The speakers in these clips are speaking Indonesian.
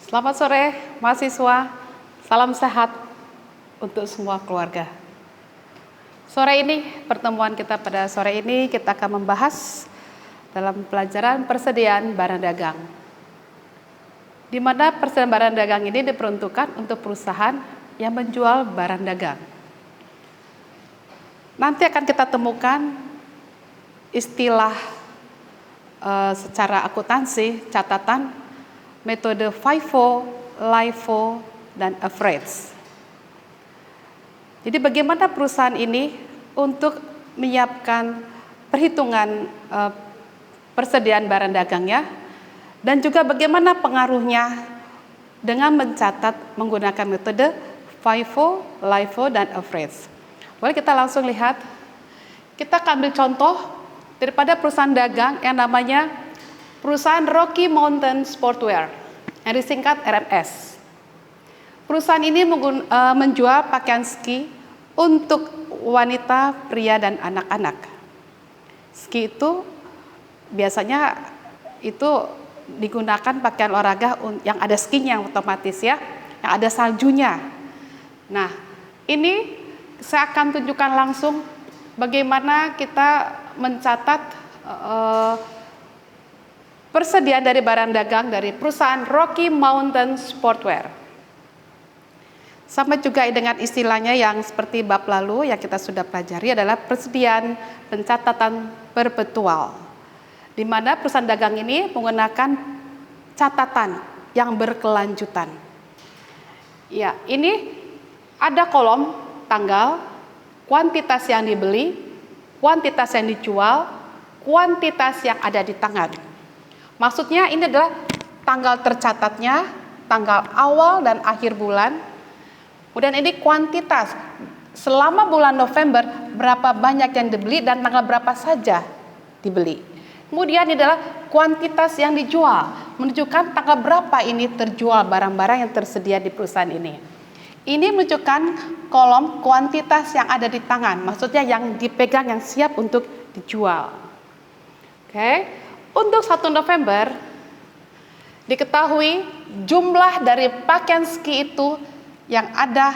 Selamat sore mahasiswa, salam sehat untuk semua keluarga. Sore ini, pertemuan kita pada sore ini kita akan membahas dalam pelajaran persediaan barang dagang. Di mana persediaan barang dagang ini diperuntukkan untuk perusahaan yang menjual barang dagang. Nanti akan kita temukan istilah secara akuntansi, catatan, metode FIFO, LIFO, dan average. Jadi bagaimana perusahaan ini untuk menyiapkan perhitungan persediaan barang dagangnya, dan juga bagaimana pengaruhnya dengan mencatat menggunakan metode FIFO, LIFO, dan average. Boleh kita langsung lihat, kita akan ambil contoh daripada perusahaan dagang yang namanya perusahaan Rocky Mountain Sportswear, yang disingkat RMS. Perusahaan ini menjual pakaian ski untuk wanita, pria, dan anak-anak. Ski itu biasanya itu digunakan pakaian olahraga yang ada skinya otomatis ya, yang ada saljunya. Nah, ini saya akan tunjukkan langsung bagaimana kita mencatat persediaan dari barang dagang dari perusahaan Rocky Mountain Sportswear. Sama juga dengan istilahnya yang seperti bab lalu yang kita sudah pelajari adalah persediaan pencatatan perpetual, di mana perusahaan dagang ini menggunakan catatan yang berkelanjutan. Ya, ini ada kolom tanggal, kuantitas yang dibeli, kuantitas yang dijual, kuantitas yang ada di tangan. Maksudnya ini adalah tanggal tercatatnya, tanggal awal dan akhir bulan. Kemudian ini kuantitas, selama bulan November berapa banyak yang dibeli dan tanggal berapa saja dibeli. Kemudian ini adalah kuantitas yang dijual, menunjukkan tanggal berapa ini terjual barang-barang yang tersedia di perusahaan ini. Ini menunjukkan kolom kuantitas yang ada di tangan, maksudnya yang dipegang, yang siap untuk dijual. Oke. Untuk 1 November, diketahui jumlah dari pakaian ski itu yang ada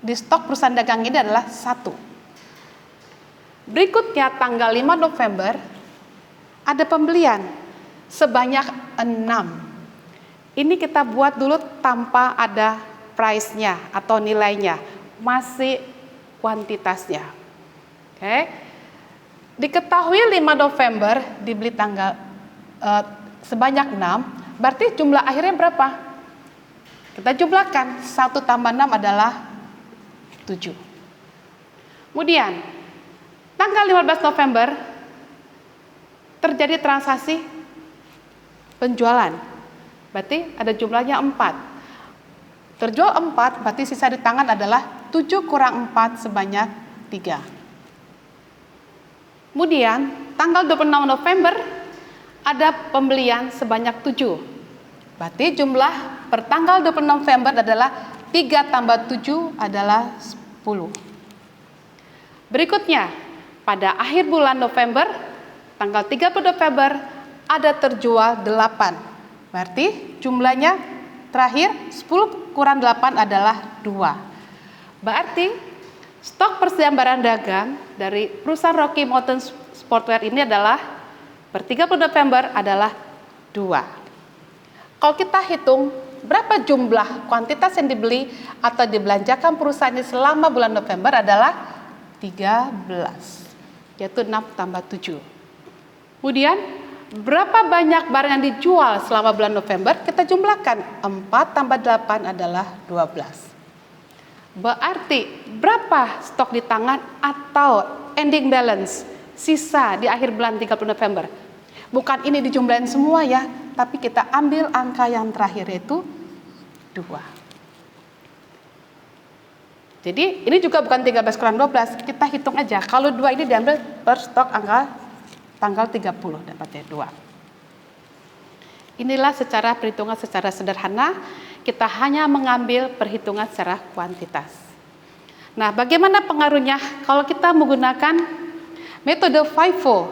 di stok perusahaan dagang ini adalah 1. Berikutnya tanggal 5 November, ada pembelian sebanyak 6. Ini kita buat dulu tanpa ada price-nya atau nilainya, masih kuantitasnya. Oke. Diketahui 5 November dibeli sebanyak 6, berarti jumlah akhirnya berapa? Kita jumlahkan, 1 tambah 6 adalah 7. Kemudian, tanggal 15 November terjadi transaksi penjualan, berarti ada jumlahnya 4. Terjual 4, berarti sisa di tangan adalah 7 kurang 4 sebanyak 3. Kemudian tanggal 26 November ada pembelian sebanyak 7. Berarti jumlah per tanggal 26 November adalah 3 tambah 7 adalah 10. Berikutnya, pada akhir bulan November, tanggal 30 November ada terjual 8. Berarti jumlahnya terakhir 10 kurang 8 adalah 2. Berarti stok persediaan barang dagang dari perusahaan Rocky Mountain Sportswear ini adalah per 30 November adalah 2. Kalau kita hitung berapa jumlah kuantitas yang dibeli atau dibelanjakan perusahaan ini selama bulan November adalah 13, yaitu 6 tambah 7. Kemudian berapa banyak barang yang dijual selama bulan November? Kita jumlahkan, 4 tambah 8 adalah 12. Berarti berapa stok di tangan atau ending balance, sisa di akhir bulan 30 November? Bukan ini dijumlahin semua ya, tapi kita ambil angka yang terakhir yaitu 2. Jadi ini juga bukan 13 kurang 12, kita hitung aja. Kalau 2 ini diambil per stok angka tanggal 30, dapatnya 2. Inilah secara perhitungan secara sederhana, kita hanya mengambil perhitungan secara kuantitas. Nah, bagaimana pengaruhnya kalau kita menggunakan metode FIFO,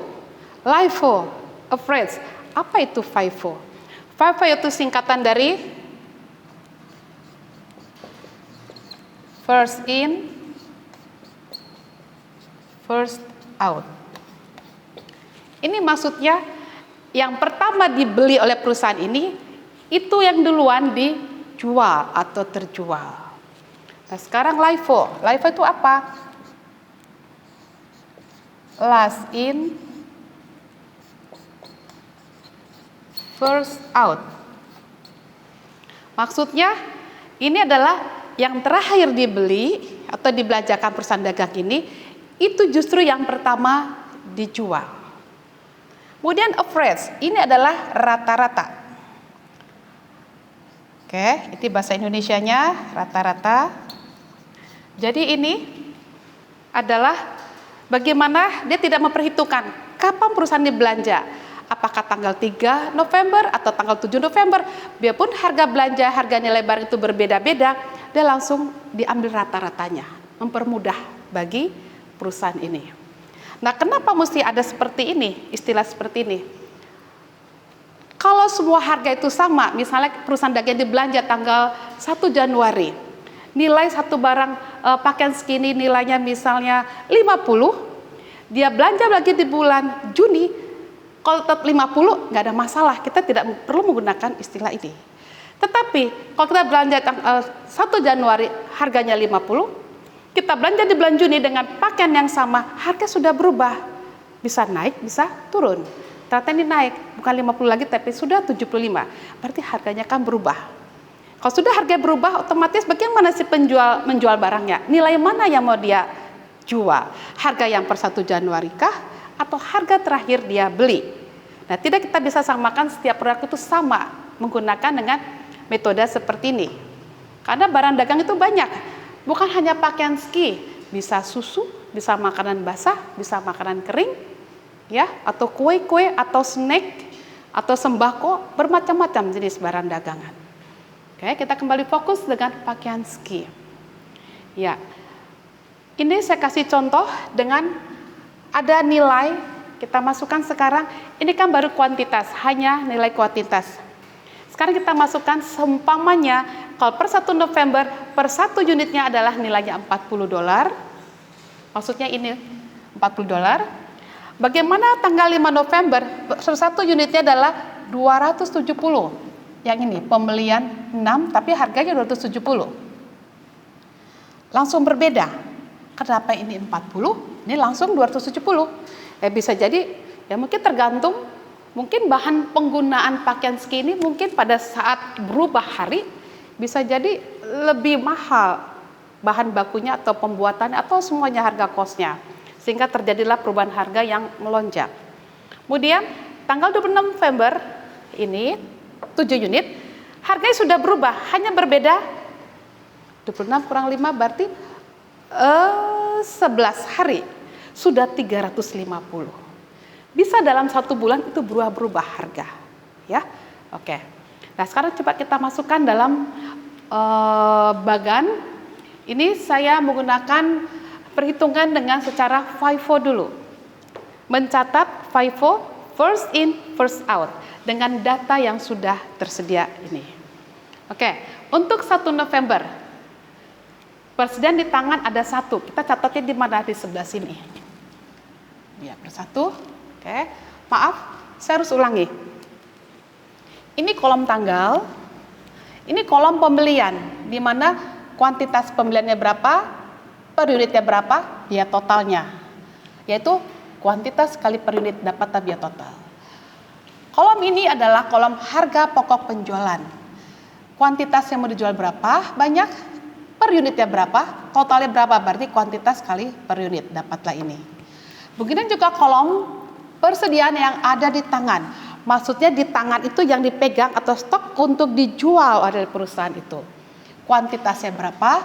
LIFO, average? Apa itu FIFO? FIFO itu singkatan dari first in, first out. Ini maksudnya yang pertama dibeli oleh perusahaan ini, itu yang duluan dijual atau terjual. Nah sekarang LIFO. LIFO itu apa? Last in, first out. Maksudnya ini adalah yang terakhir dibeli atau dibelanjakan perusahaan dagang ini, itu justru yang pertama dijual. Kemudian average, ini adalah rata-rata. Oke, itu bahasa Indonesianya rata-rata. Jadi ini adalah bagaimana dia tidak memperhitungkan kapan perusahaan dibelanja. Apakah tanggal 3 November atau tanggal 7 November. Biarpun harga belanja, harga nilai barang itu berbeda-beda, dia langsung diambil rata-ratanya. Mempermudah bagi perusahaan ini. Nah, kenapa mesti ada seperti ini, istilah seperti ini? Kalau semua harga itu sama, misalnya perusahaan dagang dibelanja tanggal 1 Januari, nilai satu barang pakaian segini nilainya misalnya 50, dia belanja lagi di bulan Juni, kalau tetap 50 nggak ada masalah, kita tidak perlu menggunakan istilah ini. Tetapi kalau kita belanja tanggal 1 Januari harganya 50, kita belanja di bulan Juni dengan pakaian yang sama, harga sudah berubah. Bisa naik, bisa turun. Ternyata ini naik, bukan 50 lagi tapi sudah 75. Berarti harganya kan berubah. Kalau sudah harga berubah, otomatis bagaimana si penjual menjual barangnya? Nilai mana yang mau dia jual? Harga yang per 1 Januari kah? Atau harga terakhir dia beli? Nah, tidak kita bisa samakan setiap produk itu sama menggunakan dengan metode seperti ini. Karena barang dagang itu banyak. Bukan hanya pakaian ski, bisa susu, bisa makanan basah, bisa makanan kering, ya, atau kue-kue, atau snack, atau sembako, bermacam-macam jenis barang dagangan. Oke, kita kembali fokus dengan pakaian ski. Ya, ini saya kasih contoh dengan ada nilai, kita masukkan sekarang, ini kan baru kuantitas, hanya nilai kuantitas. Sekarang kita masukkan seumpamanya, kalau per 1 November, per 1 unitnya adalah nilainya $40. Maksudnya ini $40. Bagaimana tanggal 5 November, per 1 unitnya adalah 270. Yang ini, pembelian 6, tapi harganya 270. Langsung berbeda. Kenapa ini 40, ini langsung 270. Bisa jadi, ya mungkin tergantung, mungkin bahan penggunaan pakaian ski ini mungkin pada saat berubah hari bisa jadi lebih mahal bahan bakunya atau pembuatannya atau semuanya harga kosnya. Sehingga terjadilah perubahan harga yang melonjak. Kemudian tanggal 26 November ini 7 unit harganya sudah berubah, hanya berbeda 26 kurang 5 berarti 11 hari sudah 350. Bisa dalam 1 bulan itu berubah harga, ya. Oke. Nah sekarang coba kita masukkan dalam bagan. Ini saya menggunakan perhitungan dengan secara FIFO dulu. Mencatat FIFO first in first out dengan data yang sudah tersedia ini. Oke. Untuk 1 November persediaan di tangan ada 1. Kita catatnya di mana? Di sebelah sini. Ya, per 1. Oke, maaf, saya harus ulangi. Ini kolom tanggal, ini kolom pembelian, di mana kuantitas pembeliannya berapa, per unitnya berapa, biaya totalnya. Yaitu kuantitas kali per unit dapat biaya total. Kolom ini adalah kolom harga pokok penjualan. Kuantitas yang mau dijual berapa, banyak, per unitnya berapa, totalnya berapa, berarti kuantitas kali per unit, dapatlah ini. Begitu juga kolom persediaan yang ada di tangan, maksudnya di tangan itu yang dipegang atau stok untuk dijual oleh perusahaan itu. Kuantitasnya berapa,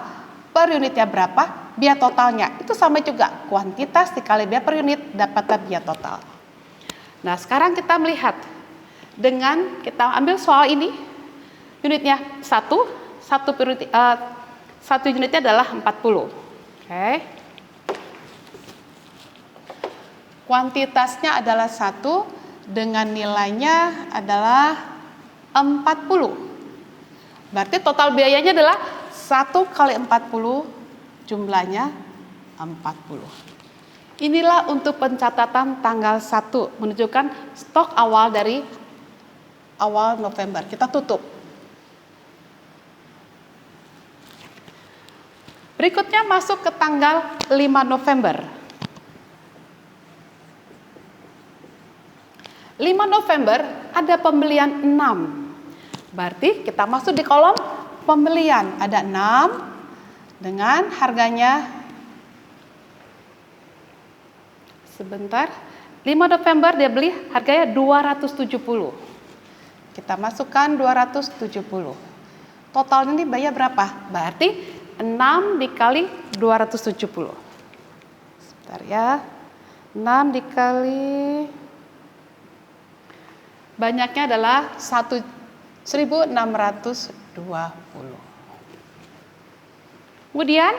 per unitnya berapa, biaya totalnya. Itu sama juga, kuantitas dikali biaya per unit dapatlah biaya total. Nah sekarang kita melihat, dengan kita ambil soal ini, unitnya 1 unitnya adalah 40. Oke. Kuantitasnya adalah 1 dengan nilainya adalah 40. Berarti total biayanya adalah 1 kali 40 jumlahnya 40. Inilah untuk pencatatan tanggal 1, menunjukkan stok awal dari awal November. Kita tutup. Berikutnya masuk ke tanggal 5 November. 5 November ada pembelian 6. Berarti kita masuk di kolom pembelian. Ada 6 dengan harganya, sebentar, 5 November dia beli harganya 270. Kita masukkan 270. Total ini bayar berapa? Berarti 6 dikali 270. Sebentar ya. 6 dikali, banyaknya adalah 1.620. Kemudian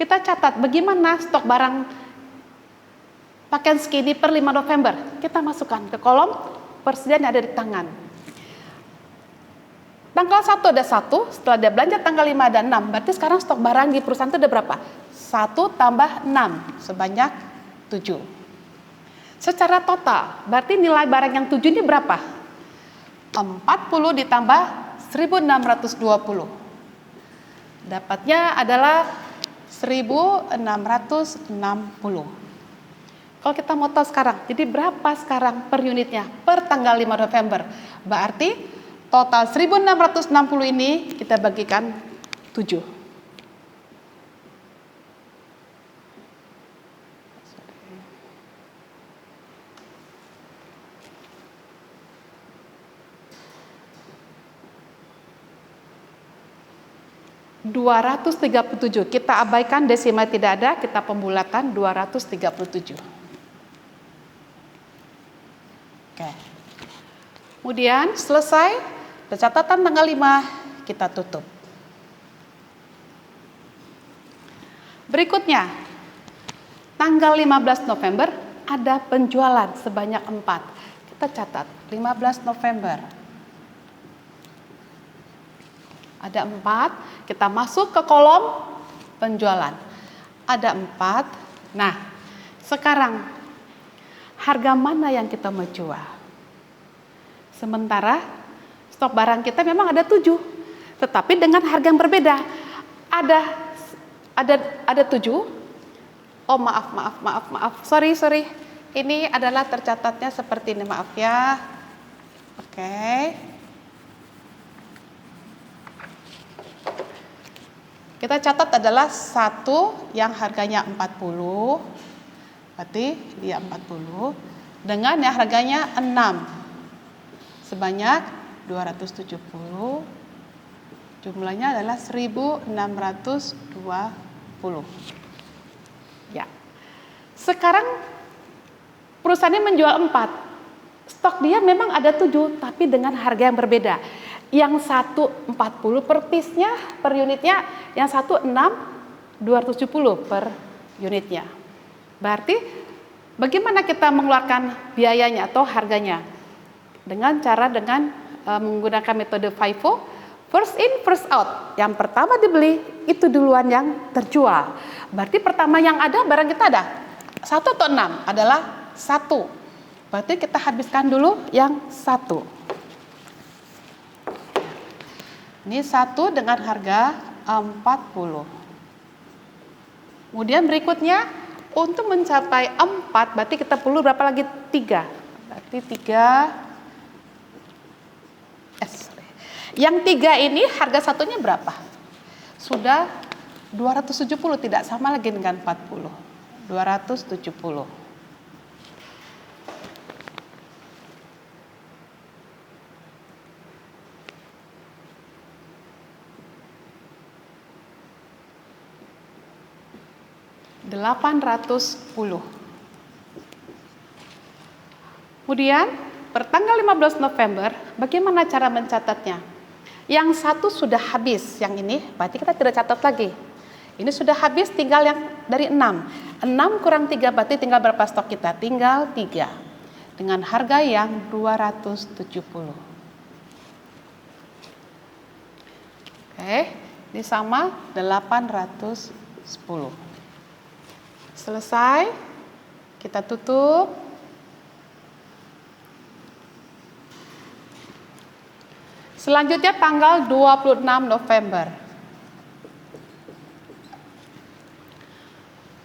kita catat bagaimana stok barang pakaian skinny per 5 November. Kita masukkan ke kolom persediaan yang ada di tangan. Tanggal 1 ada 1, setelah dia belanja tanggal 5 ada 6. Berarti sekarang stok barang di perusahaan itu ada berapa? 1 tambah 6, sebanyak 7. Secara total, berarti nilai barang yang 7 ini berapa? 40 ditambah 1.620. Dapatnya adalah 1.660. Kalau kita mau tahu sekarang, jadi berapa sekarang per unitnya per tanggal 5 November? Berarti total 1.660 ini kita bagikan 7. (237). Kita abaikan desimal tidak ada, kita pembulatan 237. Oke. Kemudian selesai pencatatan tanggal 5, kita tutup. Berikutnya, tanggal 15 November ada penjualan sebanyak 4. Kita catat 15 November. Ada 4, kita masuk ke kolom penjualan. Ada 4. Nah, sekarang harga mana yang kita mau jual? Sementara stok barang kita memang ada 7, tetapi dengan harga yang berbeda. Ada 7. Oh, maaf. Sorry. Ini adalah tercatatnya seperti ini, maaf ya. Oke. Kita catat adalah 1 yang harganya 40, berarti dia 40, dengan yang harganya 6, sebanyak 270, jumlahnya adalah 1.620. Ya. Sekarang perusahaan ini menjual 4, stok dia memang ada 7, tapi dengan harga yang berbeda. Yang 1 40 per piece-nya, per unitnya, yang 1 6 270 per unitnya. Berarti bagaimana kita mengeluarkan biayanya atau harganya? Dengan menggunakan metode FIFO, first in first out. Yang pertama dibeli itu duluan yang terjual. Berarti pertama yang ada barang kita ada 1 atau 6 adalah 1. Berarti kita habiskan dulu yang 1. Ini 1 dengan harga 40. Kemudian berikutnya untuk mencapai 4 berarti kita perlu berapa lagi? 3. Berarti 3. Yang 3 ini harga satunya berapa? Sudah 270, tidak sama lagi dengan 40. 270. $810. Kemudian pertanggal 15 November bagaimana cara mencatatnya? Yang 1 sudah habis, yang ini berarti kita tidak catat lagi. Ini sudah habis, tinggal yang dari 6. 6 kurang 3 berarti tinggal berapa stok kita? Tinggal 3. Dengan harga yang 270. Oke, ini sama 810. 10. Selesai, kita tutup. Selanjutnya tanggal 26 November.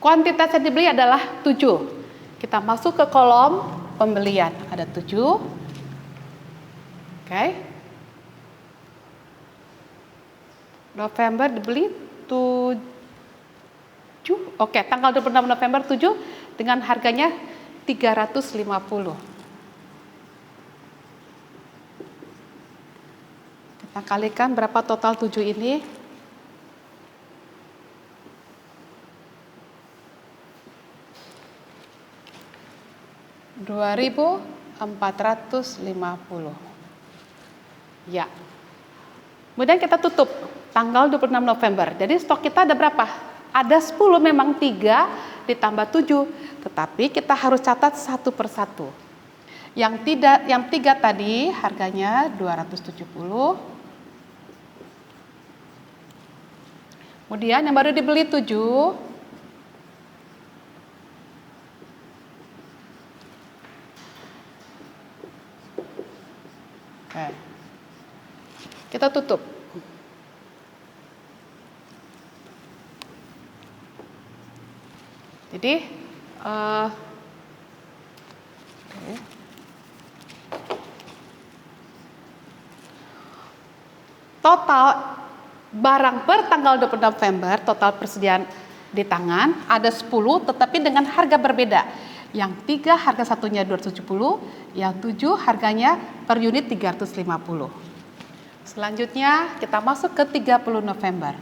Kuantitas yang dibeli adalah 7. Kita masuk ke kolom pembelian, ada 7. Oke. November dibeli 7. Oke, tanggal 26 November 7 dengan harganya 350. Kita kalikan berapa total 7 ini? 2.450. Ya. Kemudian kita tutup tanggal 26 November. Jadi stok kita ada berapa? Ada 10, memang 3 ditambah 7. Tetapi kita harus catat satu persatu. Yang 3 tadi harganya 270. Kemudian yang baru dibeli 7. Oke. Kita tutup. Jadi total barang per tanggal 20 November, total persediaan di tangan ada 10, tetapi dengan harga berbeda. Yang 3 harga satunya 270, yang 7 harganya per unit 350. Selanjutnya kita masuk ke 30 November.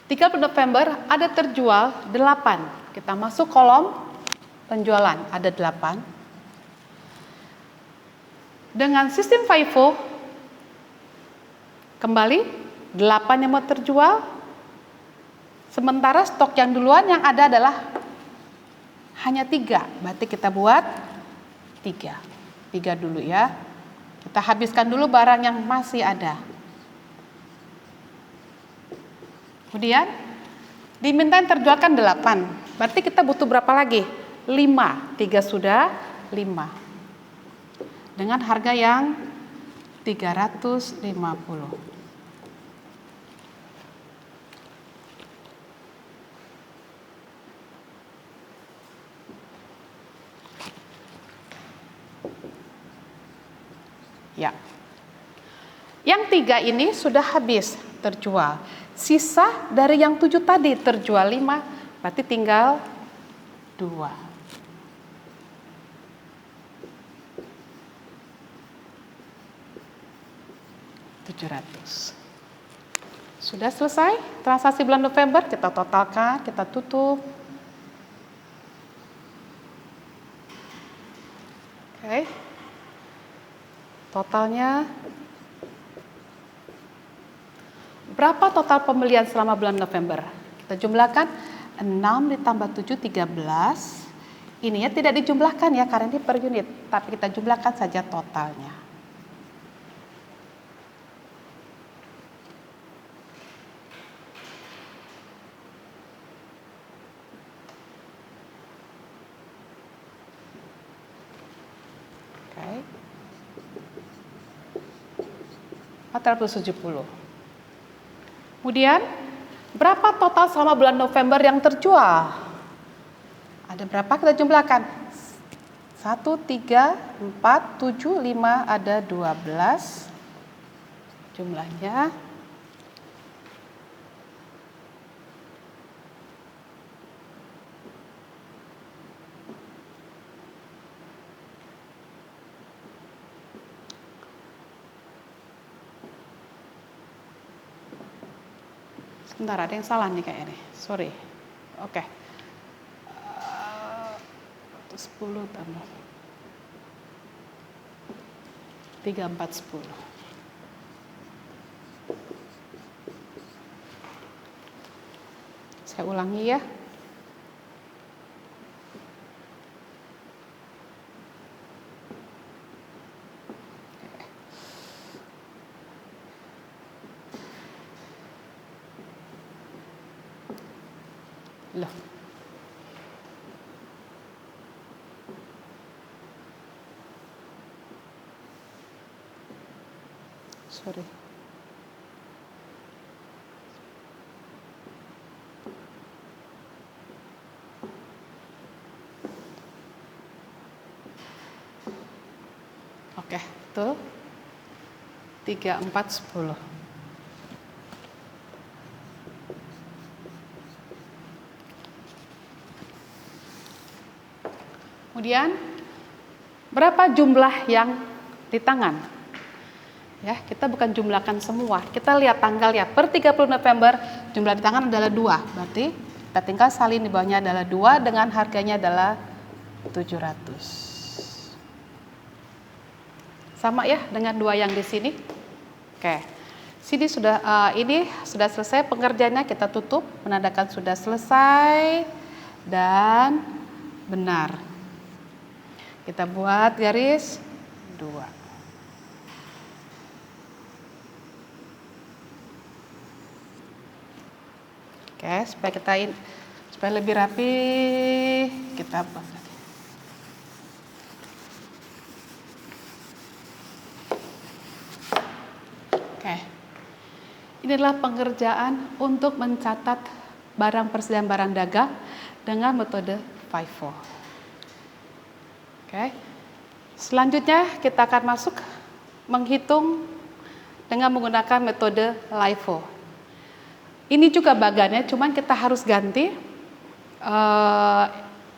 30 November ada terjual 8. Kita masuk kolom penjualan, ada 8. Dengan sistem FIFO, kembali 8 yang mau terjual. Sementara stok yang duluan yang ada adalah hanya 3. Berarti kita buat 3. 3 dulu ya. Kita habiskan dulu barang yang masih ada. Kemudian diminta yang terjualkan 8. Berarti kita butuh berapa lagi? 5. 3 sudah, 5. Dengan harga yang 350. Ya. Yang 3 ini sudah habis terjual. Sisa dari yang 7 tadi terjual 5, berarti tinggal 2. $700. Sudah selesai transaksi bulan November, kita totalkan, kita tutup. Oke. Totalnya berapa total pembelian selama bulan November? Kita jumlahkan 6 ditambah 7, 13. Ini ya tidak dijumlahkan ya karena ini per unit, tapi kita jumlahkan saja totalnya. Oke. 470. Kemudian berapa total selama bulan November yang terjual? Ada berapa? Kita jumlahkan. 1, 3, 4, 7, 5, ada 12. Jumlahnya. Sebentar, ada yang salah nih kayaknya nih. Sorry. Oke. 10 tambah 3, 4, 10. Saya ulangi ya. Loh. Sorry. Oke, betul. 3, 4, 10. Kemudian, berapa jumlah yang di tangan? Ya, kita bukan jumlahkan semua. Kita lihat tanggal ya. Per 30 November, jumlah di tangan adalah 2. Berarti kita tinggal salin di bawahnya adalah 2 dengan harganya adalah 700. Sama ya dengan 2 yang di sini. Oke. Sini sudah ini sudah selesai pengerjaannya, kita tutup menandakan sudah selesai dan benar. Kita buat garis 2. Oke, supaya lebih rapi kita buat lagi. Oke. Ini adalah pengerjaan untuk mencatat barang persediaan barang dagang dengan metode FIFO. Oke. Selanjutnya kita akan masuk menghitung dengan menggunakan metode LIFO. Ini juga bagannya, cuman kita harus ganti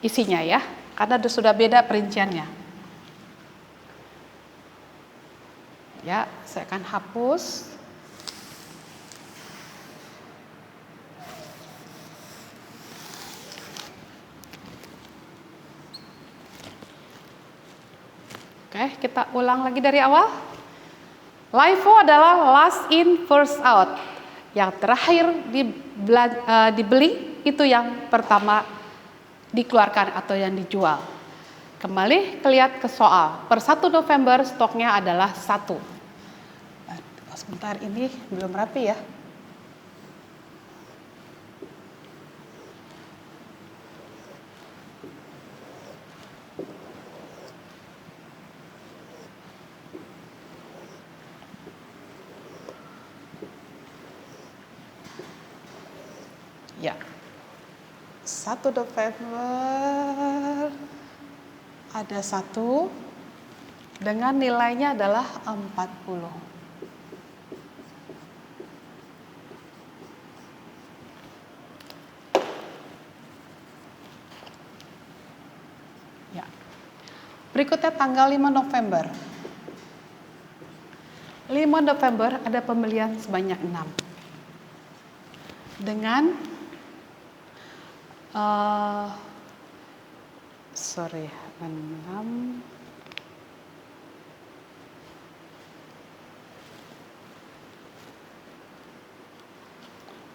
isinya ya, karena sudah beda perinciannya. Ya, saya akan hapus. Oke, kita ulang lagi dari awal. LIFO adalah last in first out. Yang terakhir dibeli itu yang pertama dikeluarkan atau yang dijual. Kembali lihat ke soal. Per 1 November stoknya adalah 1. Sebentar, ini belum rapi ya. Ya, 1 November ada 1 dengan nilainya adalah 40. Ya. Berikutnya tanggal 5 November. 5 November ada pembelian sebanyak 6. Dengan 6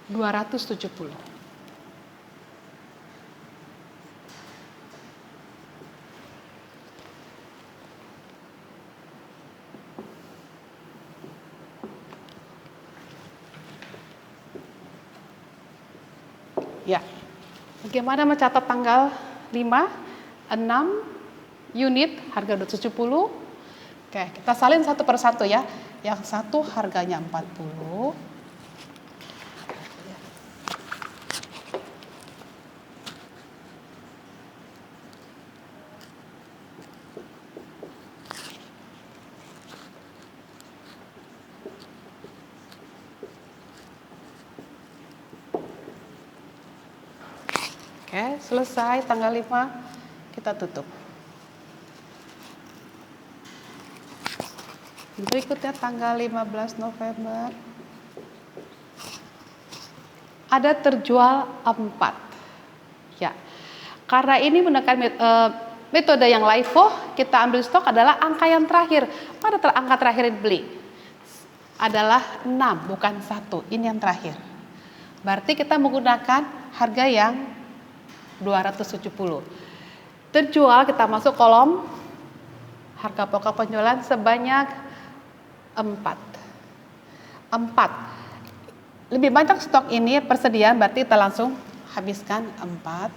270. Ya. Bagaimana mencatat tanggal 5, 6 unit harga 270. Oke, kita salin satu per satu ya. Yang satu harganya 40. Oke, selesai tanggal 5 kita tutup. Berikutnya tanggal 15 November ada terjual 4. Ya. Karena ini menggunakan metode yang LIFO, kita ambil stok adalah angka yang terakhir. Mana angka terakhir yang dibeli? Adalah 6, bukan 1. Ini yang terakhir. Berarti kita menggunakan harga yang 270. Terjual kita masuk kolom harga pokok penjualan sebanyak 4. Lebih banyak stok ini persediaan, berarti kita langsung habiskan 4.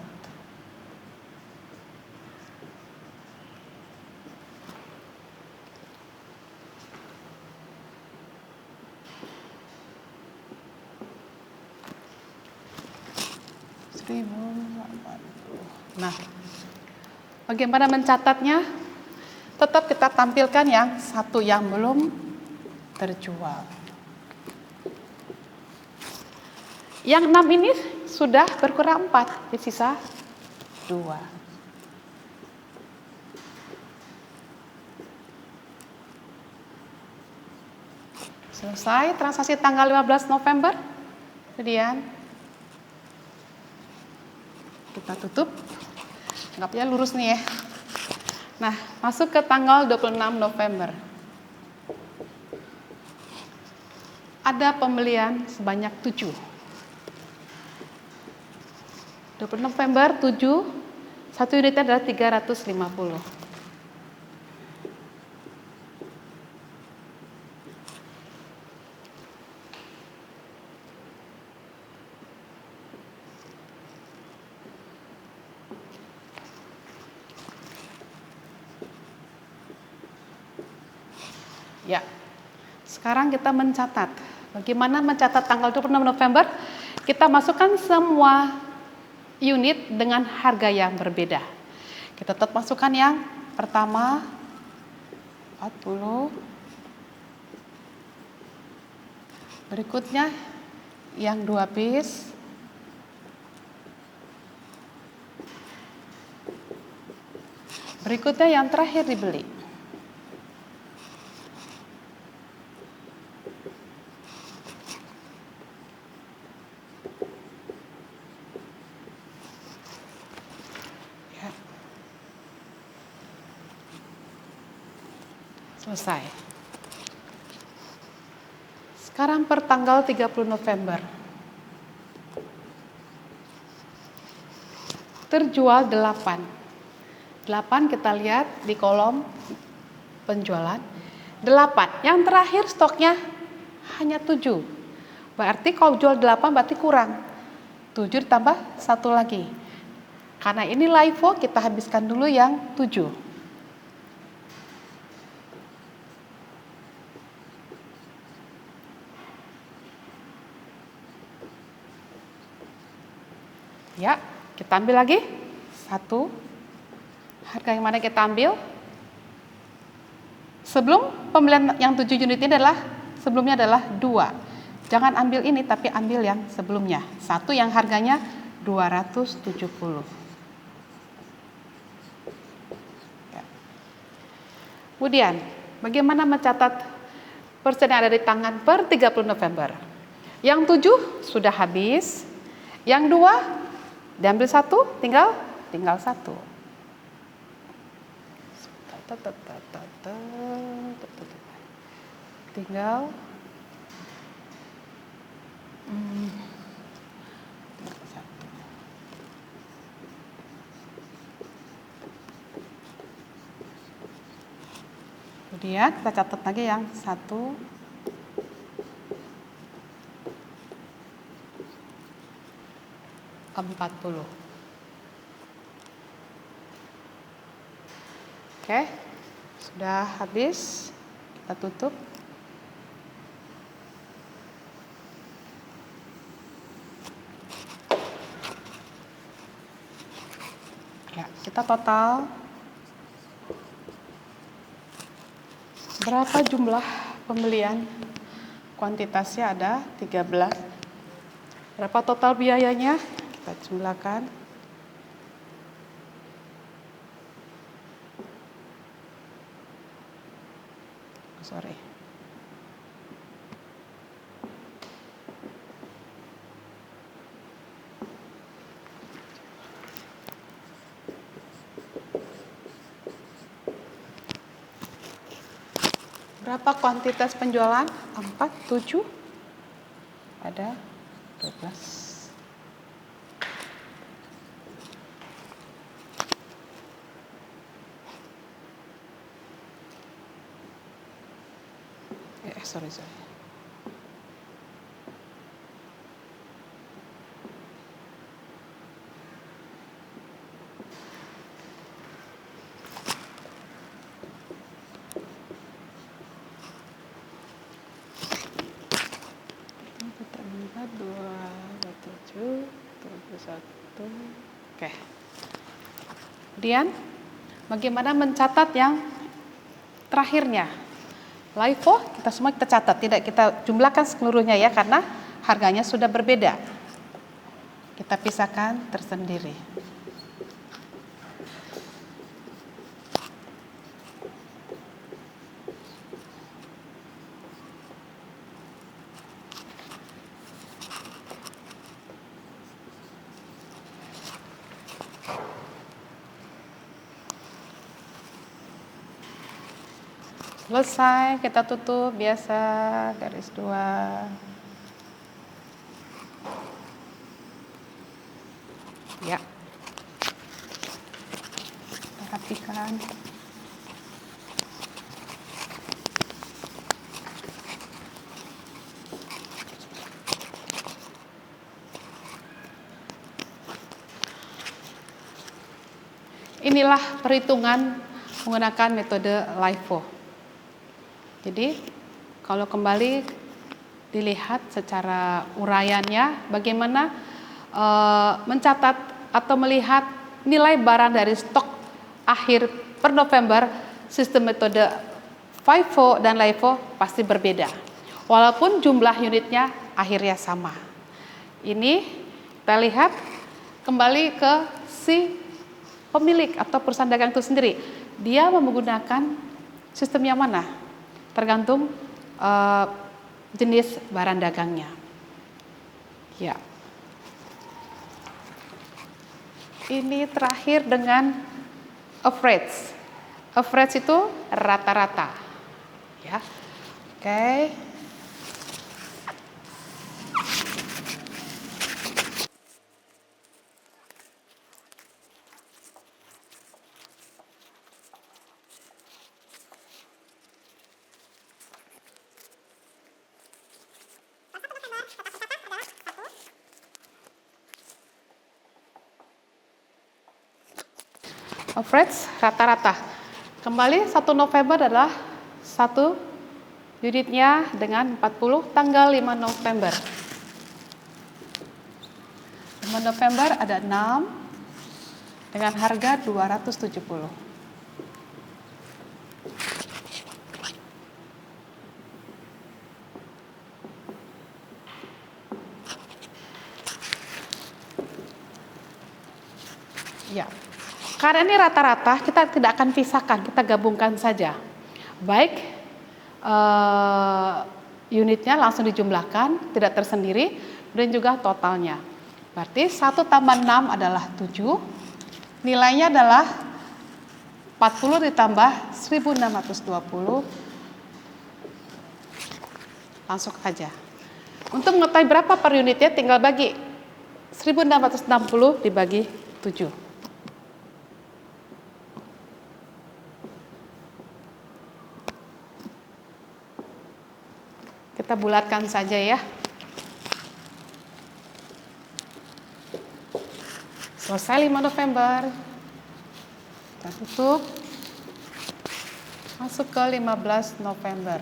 Nah, bagaimana mencatatnya? Tetap kita tampilkan yang satu yang belum terjual. Yang 6 ini sudah berkurang 4, sisa 2. Selesai transaksi tanggal 15 November. Kemudian kita tutup. Anggapnya lurus nih ya. Nah, masuk ke tanggal 26 November. Ada pembelian sebanyak 7. 26 November 7, satu unitnya adalah 350. Ya, sekarang kita mencatat. Bagaimana mencatat tanggal 26 November? Kita masukkan semua unit dengan harga yang berbeda. Kita tetap masukkan yang pertama 40. Berikutnya yang 2 piece. Berikutnya yang terakhir dibeli. Selesai. Sekarang per tanggal 30 November. Terjual 8. 8 kita lihat di kolom penjualan. 8. Yang terakhir stoknya hanya 7. Berarti kalau jual 8 berarti kurang. 7 ditambah 1 lagi. Karena ini LIFO, kita habiskan dulu yang 7. Ya, kita ambil lagi 1. Harga yang mana kita ambil? Sebelum pembelian yang 7 unit ini sebelumnya adalah 2. Jangan ambil ini tapi ambil yang sebelumnya. 1 yang harganya 270. Ya. Kemudian, bagaimana mencatat persen yang ada di tangan per 30 November? Yang 7 sudah habis. Yang 2 diambil 1, tinggal 1. Tinggal 1. Kemudian kita catat lagi yang 1. Ke-40. Oke, sudah habis. Kita tutup. Ya, kita total berapa jumlah pembelian? Kuantitasnya ada 13. Berapa total biayanya? Kita jumlahkan. Sorry. Berapa kuantitas penjualan? 4, 7. Ada 12. Sorry. 21. Oke. Kemudian bagaimana mencatat yang terakhirnya? LIFO kita catat, tidak kita jumlahkan seluruhnya ya karena harganya sudah berbeda. Kita pisahkan tersendiri. Selesai, kita tutup biasa garis 2. Ya. Perhatikan. Inilah perhitungan menggunakan metode LIFO. Jadi, kalau kembali dilihat secara uraiannya, bagaimana mencatat atau melihat nilai barang dari stok akhir per November, sistem metode FIFO dan LIFO pasti berbeda. Walaupun jumlah unitnya akhirnya sama. Ini kita lihat kembali ke si pemilik atau perusahaan dagang itu sendiri. Dia menggunakan sistem yang mana? Tergantung jenis barang dagangnya. Ya. Ini terakhir dengan average. Average itu rata-rata. Ya. Oke. Average rata-rata. Kembali 1 November adalah 1 unitnya dengan 40 tanggal 5 November. 5 November ada 6 dengan harga 270. Ya. Karena ini rata-rata, kita tidak akan pisahkan, kita gabungkan saja. Baik unitnya langsung dijumlahkan, tidak tersendiri, dan juga totalnya. Berarti 1 tambah 6 adalah 7, nilainya adalah 40 ditambah 1620, langsung saja. Untuk mengetahui berapa per unitnya, tinggal bagi 1660 dibagi 7. Kita bulatkan saja ya. Selesai 5 November. Kita tutup. Masuk ke 15 November.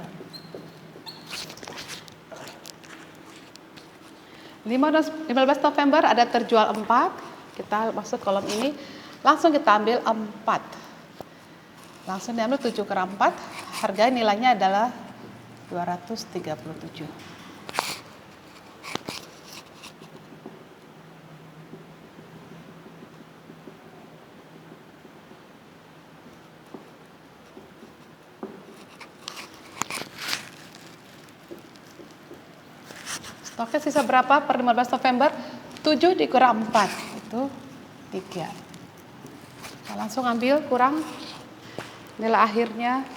15 November ada terjual 4. Kita masuk kolom ini. Langsung kita ambil 4. Langsung diambil 7 kali 4. Harga nilainya adalah 237. Stoknya sisa berapa per 15 November? 7 dikurang 4, itu 3. Nah, langsung ambil kurang nilai akhirnya.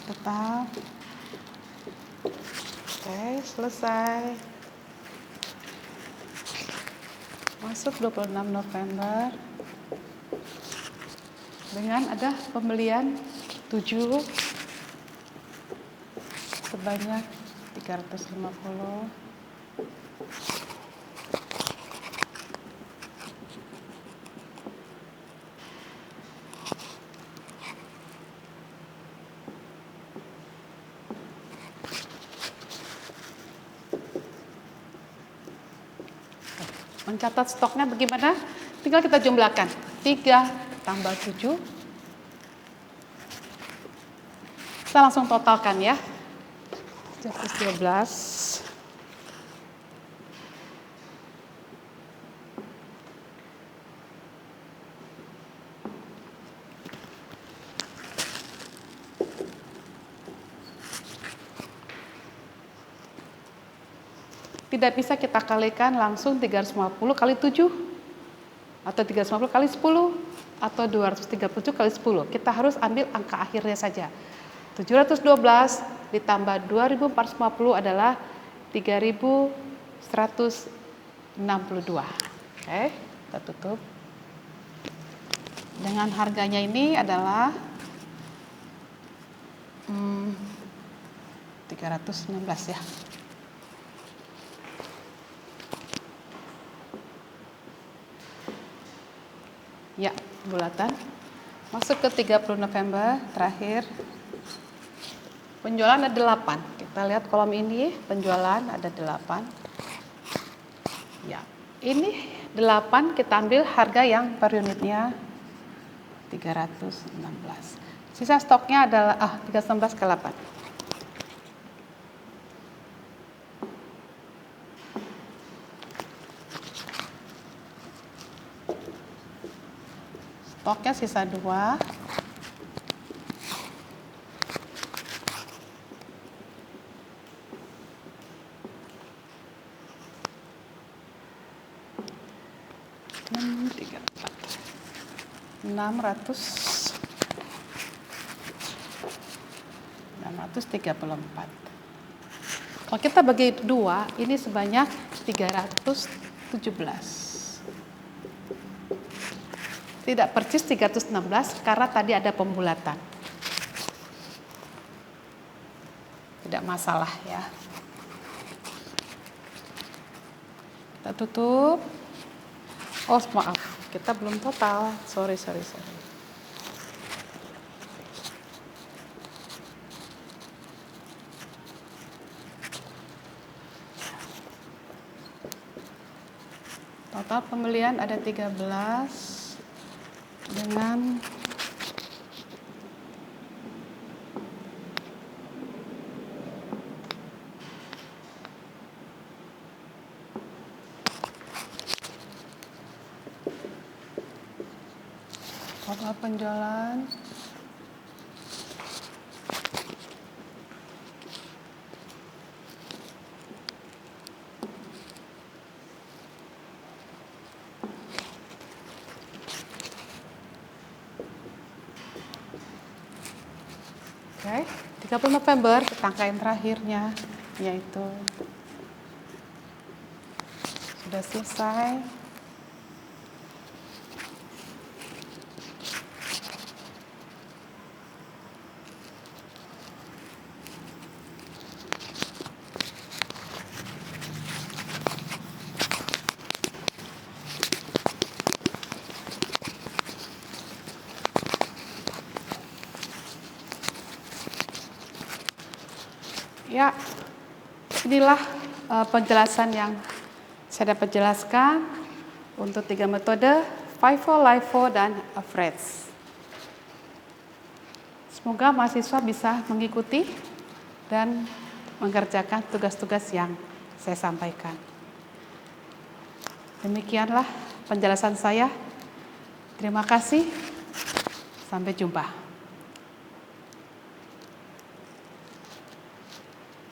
Tetap. Oke, selesai. Masuk 26 November dengan ada pembelian 7 sebanyak 350. Mencatat stoknya bagaimana? Tinggal kita jumlahkan. 3 tambah 7. Kita langsung totalkan ya. 12. Tidak bisa kita kalikan langsung 350 kali 7 atau 350 kali 10 atau 237 kali 10. Kita harus ambil angka akhirnya saja. 712 ditambah 2450 adalah 3162. Oke, kita tutup. Dengan harganya ini adalah 316 ya. Ya, bulatan. Masuk ke 30 November terakhir. Penjualan ada 8. Kita lihat kolom ini, penjualan ada 8. Ya, ini 8 kita ambil harga yang per unitnya 316. Sisa stoknya adalah 316 ke 8. Stoknya sisa 2. $634. Kalau kita bagi 2, ini sebanyak 317. Tidak persis 316 karena tadi ada pembulatan. Tidak masalah ya. Kita tutup. Oh maaf, kita belum total. Sorry. Total pembelian ada 13 dengan total penjualan Oke, 30 November kita angka yang terakhirnya yaitu sudah selesai. Ya, inilah penjelasan yang saya dapat jelaskan untuk 3 metode FIFO, LIFO, dan average. Semoga mahasiswa bisa mengikuti dan mengerjakan tugas-tugas yang saya sampaikan. Demikianlah penjelasan saya. Terima kasih. Sampai jumpa.